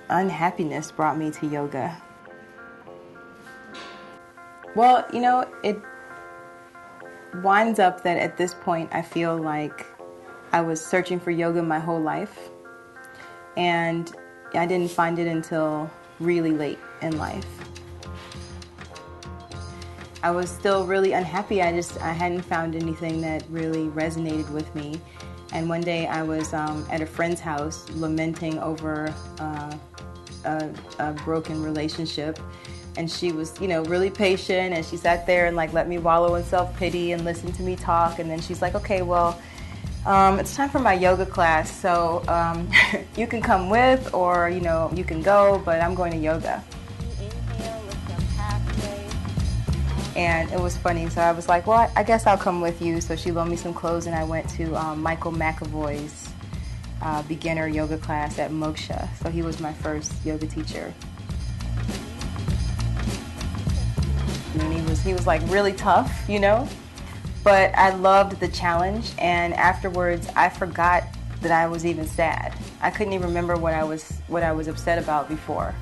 unhappiness brought me to yoga. Well, you know, it winds up that at this point I feel like I was searching for yoga my whole life, and I didn't find it until really late in life. I was still really unhappy. I hadn't found anything that really resonated with me. And one day I was at a friend's house lamenting over a broken relationship. And she was, you know, really patient, and she sat there and like let me wallow in self-pity and listen to me talk. And then she's like, okay, well, it's time for my yoga class, so you can come with, or, you know, you can go, but I'm going to yoga. And it was funny, so I was like, well, I guess I'll come with you. So she loaned me some clothes, and I went to Michael McAvoy's beginner yoga class at Moksha. So he was my first yoga teacher. I mean, he was like really tough, you know, but I loved the challenge, and afterwards I forgot that I was even sad. I couldn't even remember what I was upset about before.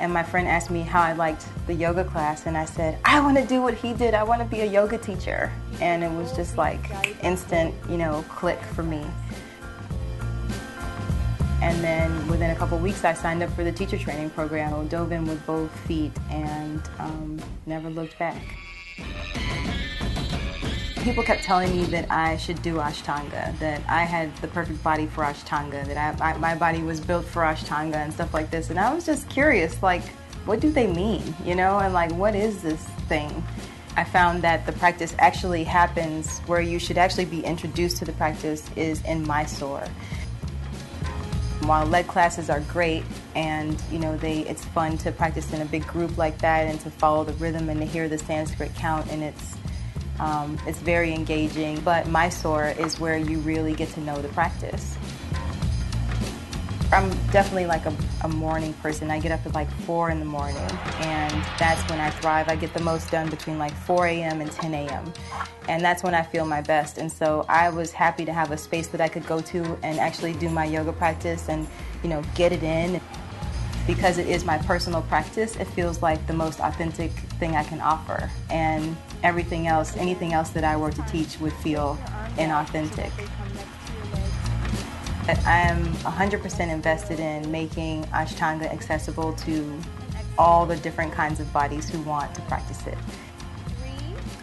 And my friend asked me how I liked the yoga class, and I said, I want to do what he did. I want to be a yoga teacher. And it was just like instant, you know, click for me. And then within a couple weeks, I signed up for the teacher training program. I dove in with both feet and never looked back. People kept telling me that I should do Ashtanga, that I had the perfect body for Ashtanga, that my body was built for Ashtanga and stuff like this. And I was just curious, like, what do they mean, you know? And like, what is this thing? I found that the practice actually happens where you should actually be introduced to the practice is in Mysore. While lead classes are great, and you know it's fun to practice in a big group like that and to follow the rhythm and to hear the Sanskrit count, and it's very engaging. But Mysore is where you really get to know the practice. I'm definitely like a morning person. I get up at like 4 in the morning, and that's when I thrive. I get the most done between like 4 a.m. and 10 a.m. And that's when I feel my best. And so I was happy to have a space that I could go to and actually do my yoga practice and, you know, get it in. Because it is my personal practice, it feels like the most authentic thing I can offer. And everything else, anything else that I were to teach would feel inauthentic. I am 100% invested in making Ashtanga accessible to all the different kinds of bodies who want to practice it.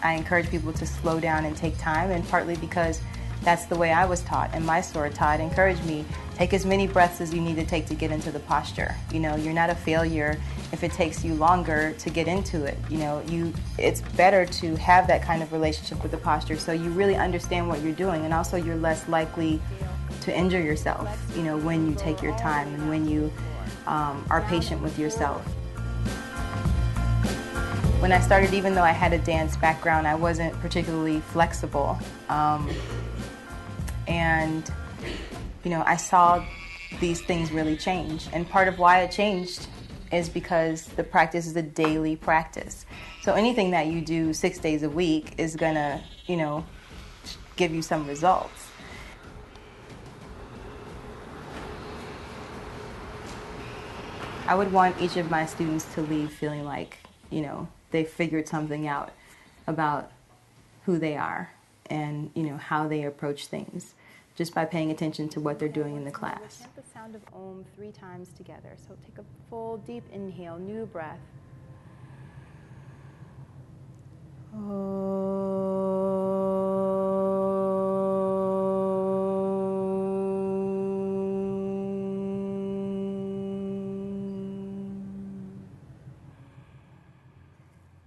I encourage people to slow down and take time, and partly because that's the way I was taught, and Mysore taught encouraged me, take as many breaths as you need to take to get into the posture. You know, you're not a failure if it takes you longer to get into it. You know, it's better to have that kind of relationship with the posture so you really understand what you're doing, and also you're less likely to injure yourself, you know, when you take your time and when you are patient with yourself. When I started, even though I had a dance background, I wasn't particularly flexible. And, you know, I saw these things really change. And part of why it changed is because the practice is a daily practice. So anything that you do 6 days a week is gonna, you know, give you some results. I would want each of my students to leave feeling like, you know, they figured something out about who they are and, you know, how they approach things just by paying attention to what they're doing in the class. Chant the sound of Om 3 times together. So take a full deep inhale, new breath.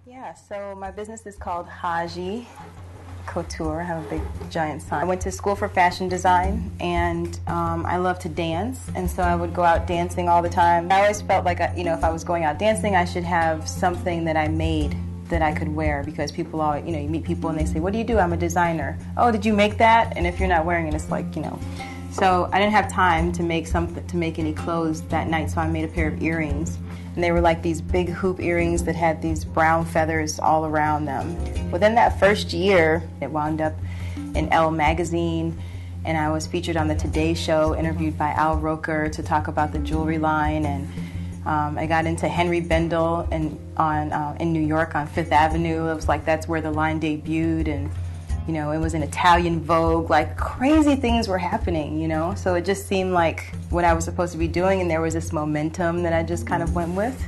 Yeah, so my business is called Haji Couture. I have a big giant sign. I went to school for fashion design, and I love to dance, and so I would go out dancing all the time. I always felt like, you know, if I was going out dancing, I should have something that I made that I could wear, because people always, you know, you meet people and they say, what do you do? I'm a designer. Oh, did you make that? And if you're not wearing it, it's like, you know. So I didn't have time to make any clothes that night, so I made a pair of earrings. And they were like these big hoop earrings that had these brown feathers all around them. Within that first year, it wound up in Elle magazine, and I was featured on the Today Show, interviewed by Al Roker to talk about the jewelry line, and I got into Henry Bendel in New York on Fifth Avenue. It was like that's where the line debuted, and you know, it was in Italian Vogue. Like crazy things were happening, you know. So it just seemed like what I was supposed to be doing, and there was this momentum that I just kind of went with.